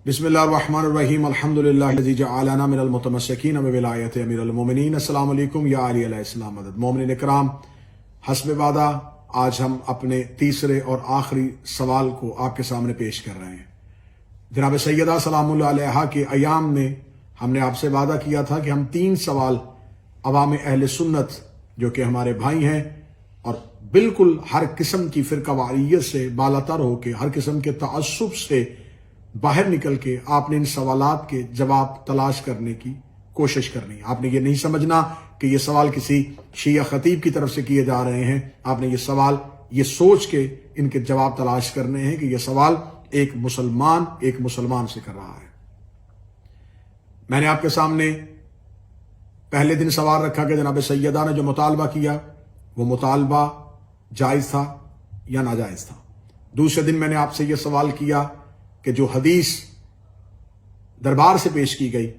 بسم اللہ الرحمن الرحیم الحمدللہ الذی جعلنا من المتمسکین بولایت امیر المومنین۔ السلام علیکم یا علی علیہ السلام مدد۔ مومنین اکرام، حسب وعدہ آج ہم اپنے تیسرے اور آخری سوال کو آپ کے سامنے پیش کر رہے ہیں۔ جناب سیدہ سلام اللہ علیہا کے ایام میں ہم نے آپ سے وعدہ کیا تھا کہ ہم 3 سوال عوام اہل سنت جو کہ ہمارے بھائی ہیں اور بالکل ہر قسم کی فرقہ واریت سے بالاتر ہو کے، ہر قسم کے تعصب سے باہر نکل کے آپ نے ان سوالات کے جواب تلاش کرنے کی کوشش کرنی۔ آپ نے یہ نہیں سمجھنا کہ یہ سوال کسی شیعہ خطیب کی طرف سے کیے جا رہے ہیں۔ آپ نے یہ سوال یہ سوچ کے ان کے جواب تلاش کرنے ہیں کہ یہ سوال ایک مسلمان سے کر رہا ہے۔ میں نے آپ کے سامنے پہلے دن سوال رکھا کہ جناب سیدہ نے جو مطالبہ کیا وہ مطالبہ جائز تھا یا ناجائز تھا۔ دوسرے دن میں نے آپ سے یہ سوال کیا کہ جو حدیث دربار سے پیش کی گئی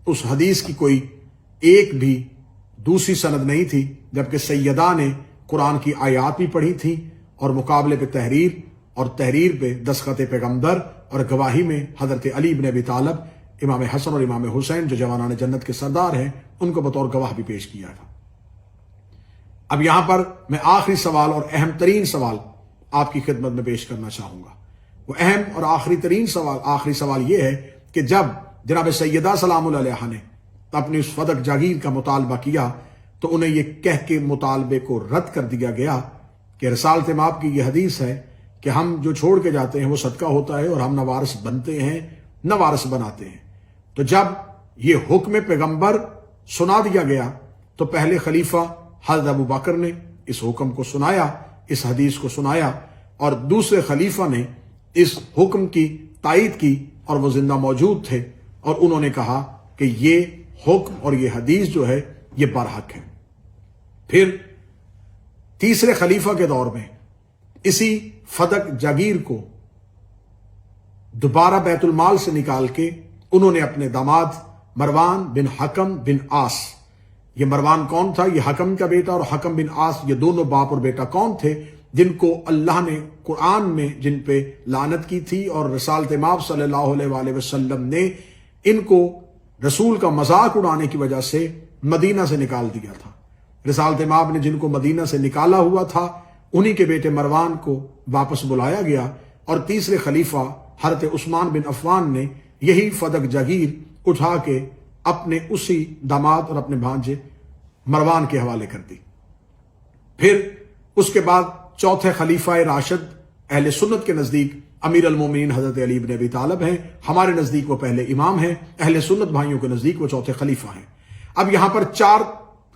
اس حدیث کی کوئی ایک بھی دوسری سند نہیں تھی، جبکہ سیدہ نے قرآن کی آیات بھی پڑھی تھی اور مقابلے پہ تحریر پہ دستخط پیغمبر اور گواہی میں حضرت علی بن ابی طالب، امام حسن اور امام حسین جو جوانان جنت کے سردار ہیں، ان کو بطور گواہ بھی پیش کیا تھا۔ اب یہاں پر میں آخری سوال اور اہم ترین سوال آپ کی خدمت میں پیش کرنا چاہوں گا۔ وہ اہم اور آخری سوال یہ ہے کہ جب جناب سیدہ سلام اللہ علیہا نے اپنی اس فدق جاگیر کا مطالبہ کیا تو انہیں یہ کہہ کے مطالبے کو رد کر دیا گیا کہ رسالت مآب کی یہ حدیث ہے کہ ہم جو چھوڑ کے جاتے ہیں وہ صدقہ ہوتا ہے اور ہم نہ وارث بنتے ہیں نہ وارث بناتے ہیں۔ تو جب یہ حکم پیغمبر سنا دیا گیا تو پہلے خلیفہ حضرت ابو بکر نے اس حکم کو سنایا، اس حدیث کو سنایا، اور دوسرے خلیفہ نے اس حکم کی تائید کی اور وہ زندہ موجود تھے اور انہوں نے کہا کہ یہ حکم اور یہ حدیث جو ہے یہ برحق ہے۔ پھر تیسرے خلیفہ کے دور میں اسی فدق جاگیر کو دوبارہ بیت المال سے نکال کے انہوں نے اپنے داماد مروان بن حکم بن عاص، یہ مروان کون تھا؟ یہ حکم کا بیٹا، اور حکم بن عاص یہ دونوں باپ اور بیٹا کون تھے جن کو اللہ نے قرآن میں جن پہ لعنت کی تھی اور رسالت مآب صلی اللہ علیہ وآلہ وسلم نے ان کو رسول کا مذاق اڑانے کی وجہ سے مدینہ سے نکال دیا تھا۔ رسالت مآب نے جن کو مدینہ سے نکالا ہوا تھا انہی کے بیٹے مروان کو واپس بلایا گیا، اور تیسرے خلیفہ حضرت عثمان بن عفان نے یہی فدق جاگیر اٹھا کے اپنے اسی داماد اور اپنے بھانجے مروان کے حوالے کر دی۔ پھر اس کے بعد چوتھے خلیفہ راشد اہل سنت کے نزدیک امیر المومنین حضرت علی بن ابی طالب ہیں، ہمارے نزدیک وہ پہلے امام ہیں، اہل سنت بھائیوں کے نزدیک وہ چوتھے خلیفہ ہیں۔ اب یہاں پر 4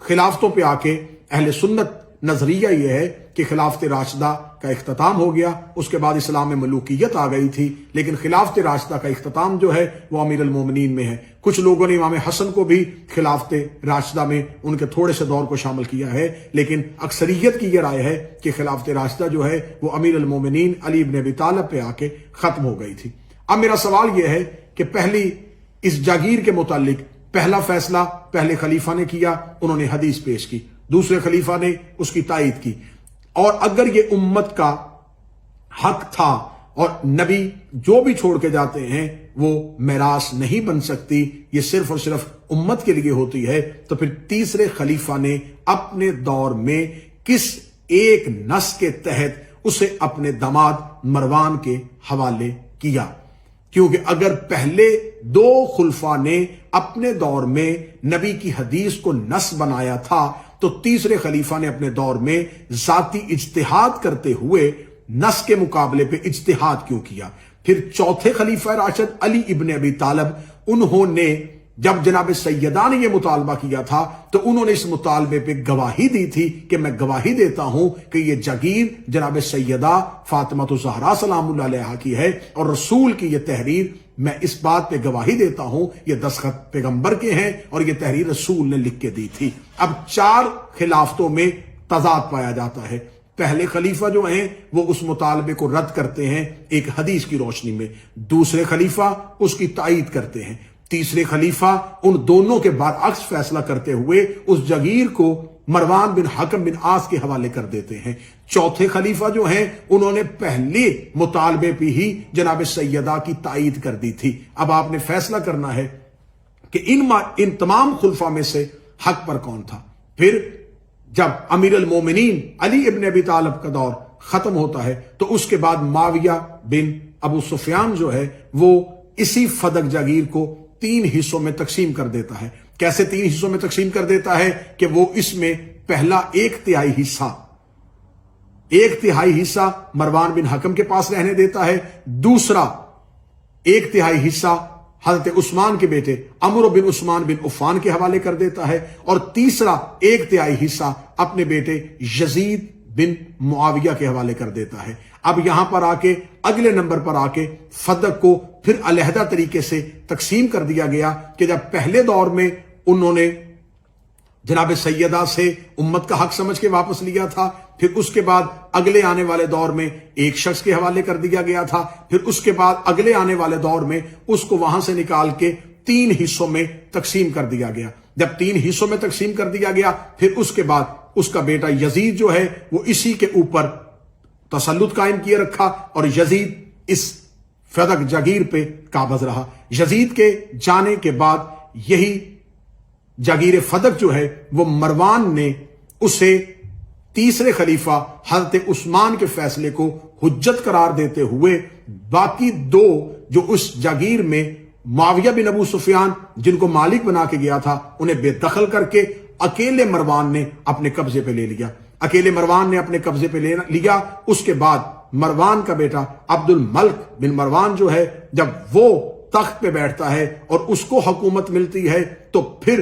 خلافتوں پہ آ کے اہل سنت نظریہ یہ ہے کہ خلافت راشدہ کا اختتام ہو گیا، اس کے بعد اسلام میں ملوکیت آ گئی تھی، لیکن خلافت راشدہ کا اختتام جو ہے وہ امیر المومنین میں ہے۔ کچھ لوگوں نے امام حسن کو بھی خلافت راشدہ میں ان کے تھوڑے سے دور کو شامل کیا ہے، لیکن اکثریت کی یہ رائے ہے کہ خلافت راشدہ جو ہے وہ امیر المومنین علی بن ابی طالب پہ آ کے ختم ہو گئی تھی۔ اب میرا سوال یہ ہے کہ پہلی اس جاگیر کے متعلق پہلا فیصلہ پہلے خلیفہ نے کیا، انہوں نے حدیث پیش کی، دوسرے خلیفہ نے اس کی تائید کی، اور اگر یہ امت کا حق تھا اور نبی جو بھی چھوڑ کے جاتے ہیں وہ میراث نہیں بن سکتی، یہ صرف اور صرف امت کے لیے ہوتی ہے، تو پھر تیسرے خلیفہ نے اپنے دور میں کس ایک نص کے تحت اسے اپنے داماد مروان کے حوالے کیا؟ کیونکہ اگر پہلے 2 خلفاء نے اپنے دور میں نبی کی حدیث کو نص بنایا تھا تو تیسرے خلیفہ نے اپنے دور میں ذاتی اجتہاد کرتے ہوئے نص کے مقابلے پہ اجتہاد کیوں کیا؟ پھر چوتھے خلیفہ راشد علی ابن ابی طالب، انہوں نے جب جناب سیدہ نے یہ مطالبہ کیا تھا تو انہوں نے اس مطالبے پہ گواہی دی تھی کہ میں گواہی دیتا ہوں کہ یہ جاگیر جناب سیدہ فاطمہ الزہرا سلام اللہ علیہا کی ہے، اور رسول کی یہ تحریر میں اس بات پہ گواہی دیتا ہوں یہ دستخط پیغمبر کے ہیں اور یہ تحریر رسول نے لکھ کے دی تھی۔ اب 4 خلافتوں میں تضاد پایا جاتا ہے۔ پہلے خلیفہ جو ہیں وہ اس مطالبے کو رد کرتے ہیں ایک حدیث کی روشنی میں، دوسرے خلیفہ اس کی تائید کرتے ہیں، تیسرے خلیفہ ان دونوں کے برعکس فیصلہ کرتے ہوئے اس جاگیر کو مروان بن حکم بن آس کے حوالے کر دیتے ہیں۔ چوتھے خلیفہ جو ہیں انہوں نے پہلے مطالبے پہ ہی جناب سیدہ کی تائید کر دی تھی۔ اب آپ نے فیصلہ کرنا ہے کہ ان تمام خلفاء میں سے حق پر کون تھا۔ پھر جب امیر المومنین علی ابن ابی طالب کا دور ختم ہوتا ہے تو اس کے بعد معاویہ بن ابو سفیان جو ہے وہ اسی فدق جاگیر کو 3 حصوں میں تقسیم کر دیتا ہے۔ کیسے 3 حصوں میں تقسیم کر دیتا ہے کہ وہ اس میں پہلا 1/3 حصہ مروان بن حکم کے پاس رہنے دیتا ہے، دوسرا 1/3 حصہ حضرت عثمان کے بیٹے عمرو بن عثمان بن عفان کے حوالے کر دیتا ہے، اور تیسرا 1/3 حصہ اپنے بیٹے یزید بن معاویہ کے حوالے کر دیتا ہے۔ اب یہاں پر آ کے اگلے نمبر پر آ کے فدق کو پھر علیحدہ طریقے سے تقسیم کر دیا گیا کہ جب پہلے دور میں انہوں نے جناب سیدہ سے امت کا حق سمجھ کے واپس لیا تھا، پھر اس کے بعد اگلے آنے والے دور میں ایک شخص کے حوالے کر دیا گیا تھا، پھر اس کے بعد اگلے آنے والے دور میں اس کو وہاں سے نکال کے 3 حصوں میں تقسیم کر دیا گیا۔ جب 3 حصوں میں تقسیم کر دیا گیا پھر اس کے بعد اس کا بیٹا یزید جو ہے وہ اسی کے اوپر تسلط قائم کیے رکھا، اور یزید اس فدق جاگیر پہ قابض رہا۔ یزید کے جانے کے بعد یہی جاگیر فدق جو ہے وہ مروان نے اسے تیسرے خلیفہ حضرت عثمان کے فیصلے کو حجت قرار دیتے ہوئے باقی 2 جو اس جاگیر میں معاویہ بن ابو سفیان جن کو مالک بنا کے گیا تھا انہیں بے دخل کر کے اکیلے مروان نے اپنے قبضے پہ لے لیا۔ اکیلے مروان نے اپنے قبضے پہ لیا۔ اس کے بعد مروان کا بیٹا عبد الملک بن مروان جو ہے جب وہ تخت پہ بیٹھتا ہے اور اس کو حکومت ملتی ہے تو پھر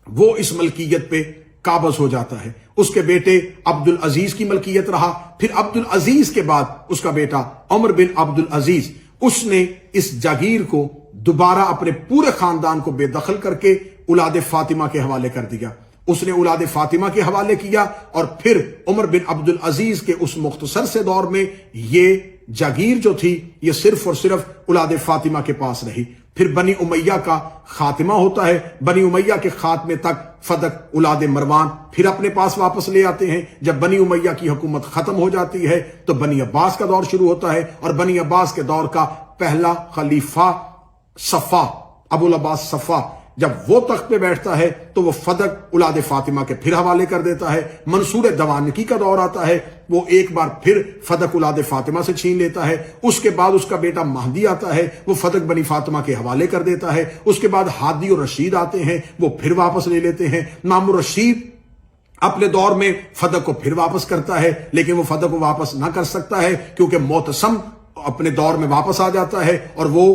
وہ اس ملکیت پہ قابض ہو جاتا ہے۔ اس کے بیٹے عبد العزیز کی ملکیت رہا، پھر عبد العزیز کے بعد اس کا بیٹا عمر بن عبد العزیز، اس نے اس جاگیر کو دوبارہ اپنے پورے خاندان کو بے دخل کر کے اولاد فاطمہ کے حوالے کر دیا۔ اس نے اولاد فاطمہ کے حوالے کیا، اور پھر عمر بن عبد العزیز کے اس مختصر سے دور میں یہ جاگیر جو تھی یہ صرف اور صرف اولاد فاطمہ کے پاس رہی۔ پھر بنی امیہ کا خاتمہ ہوتا ہے، بنی امیہ کے خاتمے تک فدق اولاد مروان پھر اپنے پاس واپس لے آتے ہیں۔ جب بنی امیہ کی حکومت ختم ہو جاتی ہے تو بنی عباس کا دور شروع ہوتا ہے، اور بنی عباس کے دور کا پہلا خلیفہ صفا ابو العباس صفا جب وہ تخت پہ بیٹھتا ہے تو وہ فدق اولاد فاطمہ کے پھر حوالے کر دیتا ہے۔ منصور دوانکی کا دور آتا ہے، وہ ایک بار پھر فدق اولاد فاطمہ سے چھین لیتا ہے۔ اس کے بعد اس کا بیٹا مہدی آتا ہے، وہ فدق بنی فاطمہ کے حوالے کر دیتا ہے۔ اس کے بعد ہادی اور رشید آتے ہیں، وہ پھر واپس لے لیتے ہیں۔ مامون رشید اپنے دور میں فدق کو پھر واپس کرتا ہے، لیکن وہ فدق کو واپس نہ کر سکتا ہے کیونکہ معتصم اپنے دور میں واپس آ جاتا ہے، اور وہ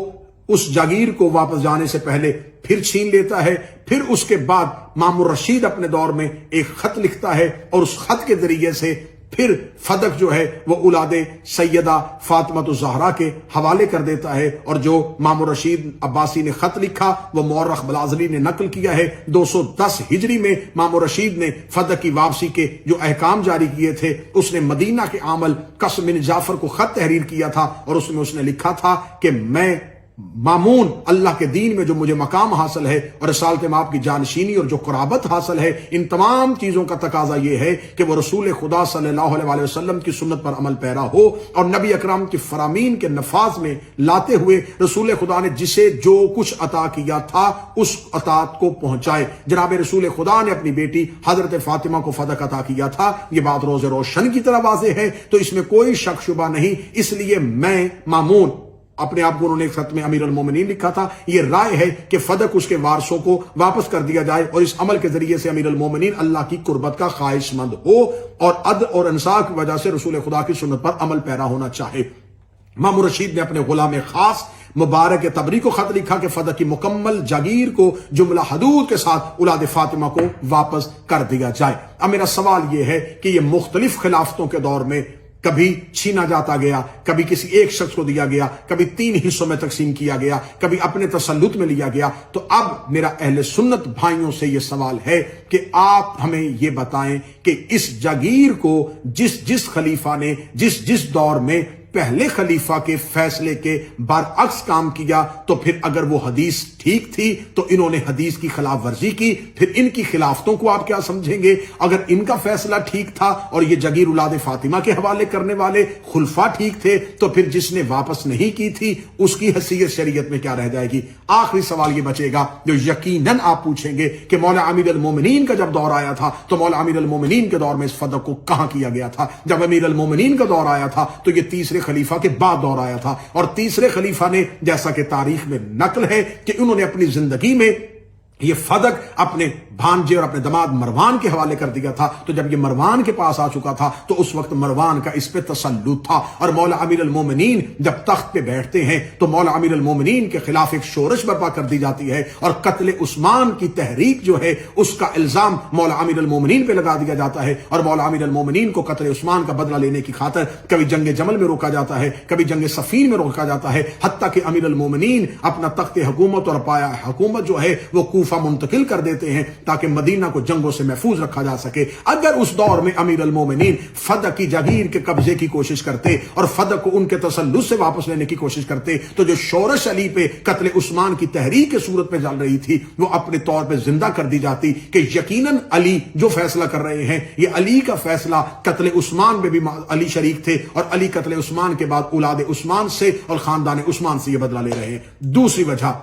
اس جاگیر کو واپس جانے سے پہلے پھر چھین لیتا ہے۔ پھر اس کے بعد مامون رشید اپنے دور میں ایک خط لکھتا ہے، اور اس خط کے ذریعے سے پھر فدق جو ہے وہ اولاد سیدہ فاطمہ الزہرا کے حوالے کر دیتا ہے، اور جو مامون رشید عباسی نے خط لکھا وہ مورخ بلازلی نے نقل کیا ہے۔ 210 ہجری میں مامون رشید نے فدق کی واپسی کے جو احکام جاری کیے تھے، اس نے مدینہ کے عامل قاسم بن جعفر کو خط تحریر کیا تھا، اور اس میں اس نے لکھا تھا کہ میں مامون اللہ کے دین میں جو مجھے مقام حاصل ہے اور رسالت مآب کی جانشینی اور جو قرابت حاصل ہے، ان تمام چیزوں کا تقاضا یہ ہے کہ وہ رسول خدا صلی اللہ علیہ وسلم کی سنت پر عمل پیرا ہو، اور نبی اکرم کی فرامین کے نفاذ میں لاتے ہوئے رسول خدا نے جسے جو کچھ عطا کیا تھا اس عطات کو پہنچائے۔ جناب رسول خدا نے اپنی بیٹی حضرت فاطمہ کو فدق عطا کیا تھا، یہ بات روز روشن کی طرح واضح ہے، تو اس میں کوئی شک شبہ نہیں۔ اس لیے میں مامون، اپنے آپ کو انہوں نے ایک خط میں امیر المومنین لکھا تھا، یہ رائے ہے کہ فدق اس کے وارثوں کو واپس کر دیا جائے، اور اس عمل کے ذریعے سے امیر المومنین اللہ کی قربت کا خواہش مند ہو اور عدل اور انصاف کی وجہ سے رسول خدا کی سنت پر عمل پیرا ہونا چاہے۔ مامون رشید نے اپنے غلام خاص مبارک تبری کو خط لکھا کہ فدق کی مکمل جاگیر کو جملہ حدود کے ساتھ اولاد فاطمہ کو واپس کر دیا جائے۔ اب میرا سوال یہ ہے کہ یہ مختلف خلافتوں کے دور میں کبھی چھینا جاتا گیا، کبھی کسی ایک شخص کو دیا گیا، کبھی 3 حصوں میں تقسیم کیا گیا، کبھی اپنے تسلط میں لیا گیا، تو اب میرا اہل سنت بھائیوں سے یہ سوال ہے کہ آپ ہمیں یہ بتائیں کہ اس جاگیر کو جس خلیفہ نے جس دور میں پہلے خلیفہ کے فیصلے کے برعکس کام کیا تو پھر اگر وہ حدیث ٹھیک تھی تو انہوں نے حدیث کی خلاف ورزی کی، پھر ان کی خلافتوں کو آپ کیا سمجھیں گے؟ اگر ان کا فیصلہ ٹھیک تھا اور یہ جگیر اولاد فاطمہ کے حوالے کرنے والے خلفاء ٹھیک تھے تو پھر جس نے واپس نہیں کی تھی اس کی حیثیت شریعت میں کیا رہ جائے گی؟ آخری سوال یہ بچے گا جو یقیناً آپ پوچھیں گے کہ مولا امیر المومنین کا جب دور آیا تھا تو مولا امیر المومنین کے دور میں اس فدق کو کہاں کیا گیا تھا؟ جب امیر المومنین کا دور آیا تھا تو یہ تیسرے خلیفہ کے بعد دور آیا تھا، اور تیسرے خلیفہ نے جیسا کہ تاریخ میں نقل ہے کہ انہوں نے اپنی زندگی میں یہ فدق اپنے بھانجے اور اپنے داماد مروان کے حوالے کر دیا تھا۔ تو جب یہ مروان کے پاس آ چکا تھا تو اس وقت مروان کا اس پہ تسلط تھا، اور مولا امیر المومنین جب تخت پہ بیٹھتے ہیں تو مولا امیر المومنین کے خلاف ایک شورش برپا کر دی جاتی ہے، اور قتل عثمان کی تحریک جو ہے اس کا الزام مولا امیر المومنین پہ لگا دیا جاتا ہے، اور مولا امیر المومنین کو قتل عثمان کا بدلہ لینے کی خاطر کبھی جنگ جمل میں روکا جاتا ہے، کبھی جنگ صفین میں روکا جاتا ہے، حتیٰ کہ امیر المومنین اپنا تخت حکومت اور پایا حکومت جو ہے وہ کوفہ منتقل کر دیتے ہیں تاکہ مدینہ کو جنگوں سے محفوظ رکھا جا سکے۔ اگر اس دور میں امیر المومنین فدق کی جاگیر کے قبضے کی کوشش کرتے اور فدق کو ان کے تسلط سے واپس لینے کی کوشش کرتے تو جو شورش علی پہ قتل عثمان کی تحریک کے صورت میں چل رہی تھی وہ اپنے طور پہ زندہ کر دی جاتی کہ یقیناً علی جو فیصلہ کر رہے ہیں یہ علی کا فیصلہ، قتل عثمان میں بھی علی شریک تھے، اور علی قتل عثمان کے بعد اولاد عثمان سے اور خاندان عثمان سے یہ بدلہ لے رہے ہیں۔ دوسری وجہ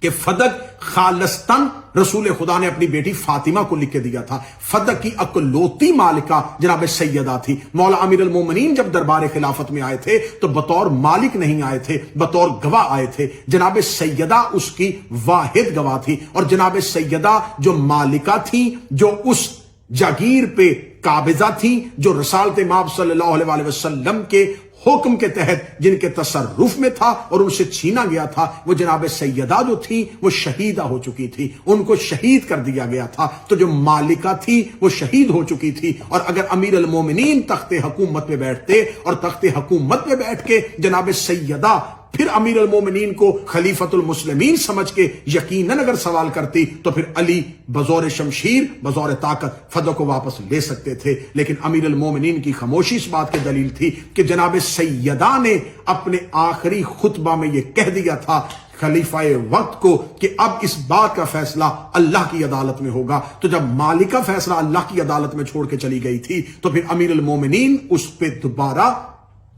کہ فدق خالصتاً رسول خدا نے اپنی بیٹی فاطمہ کو لکھ کے دیا تھا۔ فدق کی اکلوتی مالکہ جناب سیدہ تھی۔ مولا امیر المومنین جب دربار خلافت میں آئے تھے تو بطور مالک نہیں آئے تھے، بطور گواہ آئے تھے۔ جناب سیدہ اس کی واحد گواہ تھی، اور جناب سیدہ جو مالکہ تھی، جو اس جاگیر پہ قابضہ تھی، جو رسالت مآب صلی اللہ علیہ وسلم کے حکم کے تحت جن کے تصرف میں تھا اور ان سے چھینا گیا تھا، وہ جناب سیدہ جو تھی وہ شہیدہ ہو چکی تھی، ان کو شہید کر دیا گیا تھا۔ تو جو مالکہ تھی وہ شہید ہو چکی تھی، اور اگر امیر المومنین تخت حکومت پہ بیٹھتے اور تخت حکومت پہ بیٹھ کے جناب سیدہ پھر امیر المومنین کو خلیفۃ المسلمین سمجھ کے یقیناً اگر سوال کرتی تو پھر علی بزور شمشیر بزور طاقت فدق کو واپس لے سکتے تھے، لیکن امیر المومنین کی خاموشی اس بات کی دلیل تھی کہ جناب سیدہ نے اپنے آخری خطبہ میں یہ کہہ دیا تھا خلیفہ وقت کو کہ اب اس بات کا فیصلہ اللہ کی عدالت میں ہوگا۔ تو جب مالکہ فیصلہ اللہ کی عدالت میں چھوڑ کے چلی گئی تھی تو پھر امیر المومنین اس پہ دوبارہ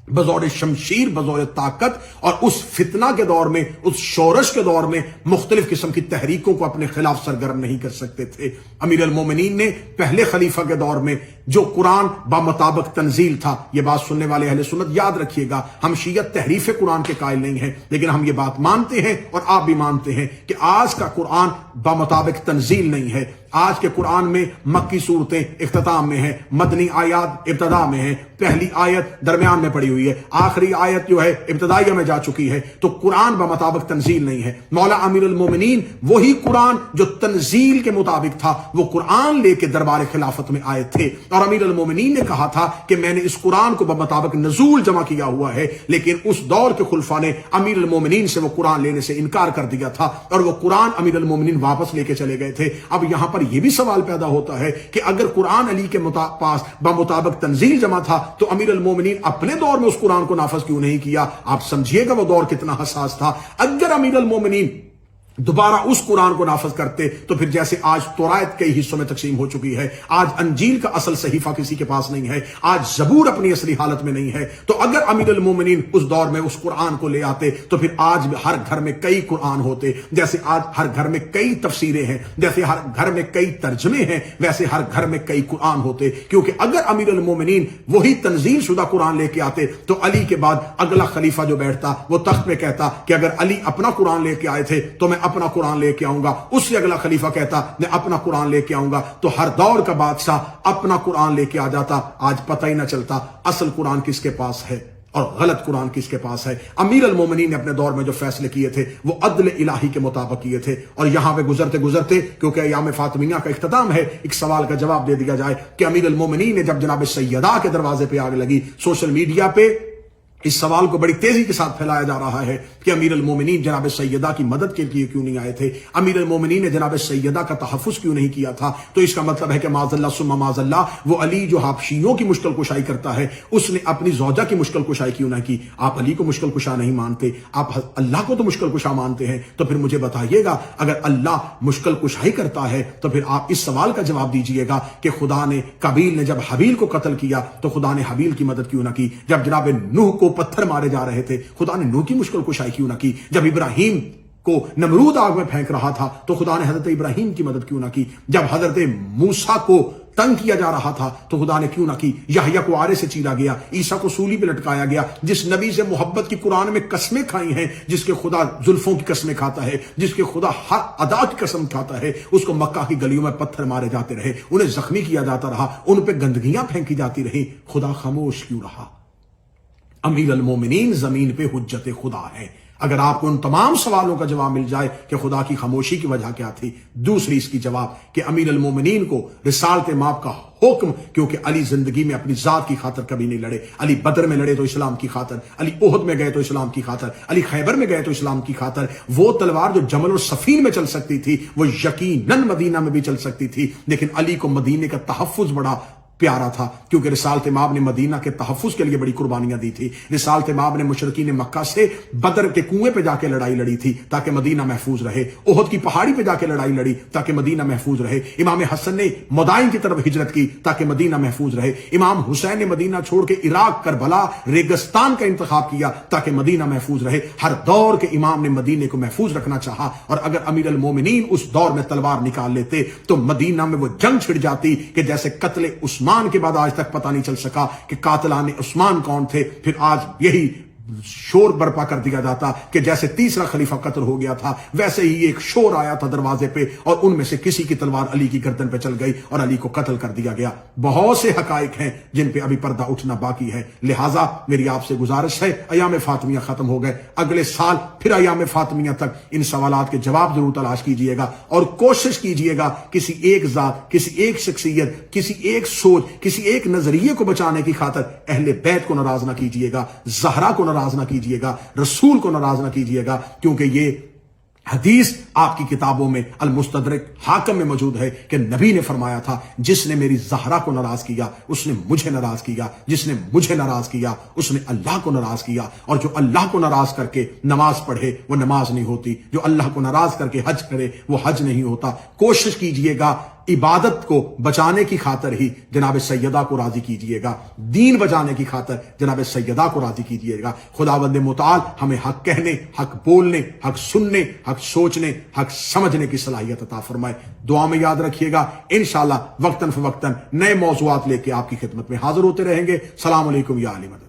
بزور شمشیر بزور طاقت اور اس فتنہ کے دور میں، اس شورش کے دور میں مختلف قسم کی تحریکوں کو اپنے خلاف سرگرم نہیں کر سکتے تھے۔ امیر المومنین نے پہلے خلیفہ کے دور میں جو قرآن بمطابق تنزیل تھا، یہ بات سننے والے اہل سنت یاد رکھیے گا، ہم شیعت تحریف قرآن کے قائل نہیں ہیں، لیکن ہم یہ بات مانتے ہیں اور آپ بھی مانتے ہیں کہ آج کا قرآن بمطابق تنزیل نہیں ہے۔ آج کے قرآن میں مکی صورتیں اختتام میں ہیں، مدنی آیات ابتدا میں ہیں، پہلی آیت درمیان میں پڑی ہوئی ہے، آخری آیت جو ہے ابتدائیہ میں جا چکی ہے۔ تو قرآن بمطابق تنزیل نہیں ہے۔ مولا امیر المومنین وہی قرآن جو تنزیل کے مطابق تھا وہ قرآن لے کے دربار خلافت میں آئے تھے، اور امیر المومنین نے کہا تھا کہ میں نے اس قرآن کو بمطابق نزول جمع کیا ہوا ہے، لیکن اس دور کے خلفاء نے امیر المومنین سے وہ قرآن لینے سے انکار کر دیا تھا، اور وہ قرآن امیر المومنین واپس لے کے چلے گئے تھے۔ اب یہاں پر یہ بھی سوال پیدا ہوتا ہے کہ اگر قرآن علی کے پاس بمطابق تنزیل جمع تھا تو امیر المومنین اپنے دور میں اس قرآن کو نافذ کیوں نہیں کیا؟ آپ سمجھیے گا وہ دور کتنا حساس تھا۔ اگر امیر المومنین دوبارہ اس قرآن کو نافذ کرتے تو پھر جیسے آج تورات کئی حصوں میں تقسیم ہو چکی ہے، آج انجیل کا اصل صحیفہ کسی کے پاس نہیں ہے، آج زبور اپنی اصلی حالت میں نہیں ہے، تو اگر امیر المومنین اس دور میں اس قرآن کو لے آتے تو پھر آج ہر گھر میں کئی قرآن ہوتے، جیسے آج ہر گھر میں کئی تفسیریں ہیں، جیسے ہر گھر میں کئی ترجمے ہیں، ویسے ہر گھر میں کئی قرآن ہوتے۔ کیونکہ اگر امیر المومنین وہی تنزیل شدہ قرآن لے کے آتے تو علی کے بعد اگلا خلیفہ جو بیٹھتا وہ تخت پہ کہتا کہ اگر علی اپنا قرآن لے کے آئے تھے تو میں اپنا قرآن لے کے آؤں گا، اس سے اگلا خلیفہ کہتا میں اپنا قرآن لے کے آؤں گا، تو ہر دور کا بادشاہ اپنا قرآن لے کے آ جاتا۔ آج پتہ ہی نہ چلتا اصل قرآن کس کے پاس ہے اور غلط قرآن کس کے پاس ہے۔ امیر المومنین نے اپنے دور میں جو فیصلے کیے تھے وہ عدل الہی کے مطابق کیے تھے، اور یہاں پہ گزرتے کیونکہ ایام فاطمیہ کا اختتام ہے، ایک سوال کا جواب دے دیا جائے کہ امیر المومنین نے جب جناب سیدہ کے دروازے پہ آگ لگی، سوشل میڈیا پہ اس سوال کو بڑی تیزی کے ساتھ پھیلایا جا رہا ہے کہ امیر المومنین جناب سیدہ کی مدد کے لیے کیوں نہیں آئے تھے، امیر المومنین نے جناب سیدہ کا تحفظ کیوں نہیں کیا تھا؟ تو اس کا مطلب ہے کہ معاذ اللہ ثم معاذ اللہ وہ علی جو حبشیوں کی مشکل کشائی کرتا ہے اس نے اپنی زوجہ کی مشکل کشائی کیوں نہ کی؟ آپ علی کو مشکل کشا نہیں مانتے، آپ اللہ کو تو مشکل کشا مانتے ہیں، تو پھر مجھے بتائیے گا اگر اللہ مشکل کشائی کرتا ہے تو پھر آپ اس سوال کا جواب دیجئے گا کہ خدا نے قابیل نے جب حابیل کو قتل کیا تو خدا نے حابیل کی مدد کیوں نہ کی؟ جب جناب نوح کو پتھر مارے جا رہے تھے خدا نے نوح کی مشکل کشائی کیوں نہ کی؟ جب ابراہیم کو نمرود آگ میں پھینک رہا تھا تو خدا نے حضرت ابراہیم کی مدد کیوں نہ کی؟ جب حضرت موسیٰ کو تنگ کیا جا رہا تھا تو خدا نے کیوں نہ کی؟ یحییٰ کو آرے سے چیرا گیا، عیسیٰ کو سولی پہ لٹکایا گیا، جس نبی سے محبت کی قرآن میں قسمیں کھائی ہیں، جس کے خدا زلفوں کی قسمیں کھاتا ہے، جس کے خدا ہر ادا کی قسم کھاتا ہے، اس کو مکہ کی گلیوں میں پتھر مارے جاتے رہے، انہیں زخمی کیا جاتا رہا، ان پہ گندگیاں پھینکی جاتی رہی، خدا خاموش کیوں رہا؟ امیر المومنین زمین پہ حجت خدا ہے۔ اگر آپ کو ان تمام سوالوں کا جواب مل جائے کہ خدا کی خاموشی کی وجہ کیا تھی، دوسری اس کی جواب کہ امیر المومنین کو رسالت مآب کا حکم، کیونکہ علی زندگی میں اپنی ذات کی خاطر کبھی نہیں لڑے، علی بدر میں لڑے تو اسلام کی خاطر، علی احد میں گئے تو اسلام کی خاطر، علی خیبر میں گئے تو اسلام کی خاطر، وہ تلوار جو جمل اور صفین میں چل سکتی تھی وہ یقیناً مدینہ میں بھی چل سکتی تھی، لیکن علی کو مدینے کا تحفظ بڑا پیارا تھا، کیونکہ رسالت مآب نے مدینہ کے تحفظ کے لیے بڑی قربانیاں دی تھی۔ رسالت مآب نے مشرکین مکہ سے بدر کے کنویں پہ جا کے لڑائی لڑی تھی تاکہ مدینہ محفوظ رہے، احد کی پہاڑی پہ جا کے لڑائی لڑی تاکہ مدینہ محفوظ رہے، امام حسن نے مدائن کی طرف ہجرت کی تاکہ مدینہ محفوظ رہے، امام حسین نے مدینہ چھوڑ کے عراق، کربلا، ریگستان کا انتخاب کیا تاکہ مدینہ محفوظ رہے۔ ہر دور کے امام نے مدینے کو محفوظ رکھنا چاہا، اور اگر امیر المومنین اس دور میں تلوار نکال لیتے تو مدینہ میں وہ جنگ چھڑ جاتی کہ جیسے قتل عثمان کے بعد آج تک پتہ نہیں چل سکا کہ قاتلان عثمان کون تھے، پھر آج یہی شور برپا کر دیا جاتا کہ جیسے تیسرا خلیفہ قتل ہو گیا تھا، ویسے ہی ایک شور آیا تھا دروازے پہ اور ان میں سے کسی کی تلوار علی کی گردن پہ چل گئی اور علی کو قتل کر دیا گیا۔ بہت سے حقائق ہیں جن پہ ابھی پردہ اٹھنا باقی ہے، لہٰذا میری آپ سے گزارش ہے، ایام فاطمیہ ختم ہو گئے، اگلے سال پھر ایام فاطمیہ تک ان سوالات کے جواب ضرور تلاش کیجئے گا اور کوشش کیجئے گا کسی ایک ذات، کسی ایک شخصیت، کسی ایک سوچ، کسی ایک نظریے کو بچانے کی خاطر اہل بیت کو ناراض نہ کیجئے گا، زہرا کو ناراض نہ کیجئے گا، رسول کو ناراض نہ کیجئے گا، کیونکہ یہ حدیث آپ کی کتابوں میں المستدرک حاکم میں موجود ہے کہ نبی نے فرمایا تھا جس نے میری زہرا کو ناراض کیا اس نے مجھے ناراض کیا، جس نے مجھے ناراض کیا اس نے اللہ کو ناراض کیا، اور جو اللہ کو ناراض کر کے نماز پڑھے وہ نماز نہیں ہوتی، جو اللہ کو ناراض کر کے حج کرے وہ حج نہیں ہوتا۔ کوشش کیجئے گا عبادت کو بچانے کی خاطر ہی جناب سیدہ کو راضی کیجئے گا، دین بچانے کی خاطر جناب سیدہ کو راضی کیجئے گا۔ خداوند متعال ہمیں حق کہنے، حق بولنے، حق سننے، حق سوچنے، حق سمجھنے کی صلاحیت عطا فرمائے۔ دعا میں یاد رکھیے گا، انشاءاللہ وقتاً فوقتاً نئے موضوعات لے کے آپ کی خدمت میں حاضر ہوتے رہیں گے۔ السلام علیکم یا علی مدد۔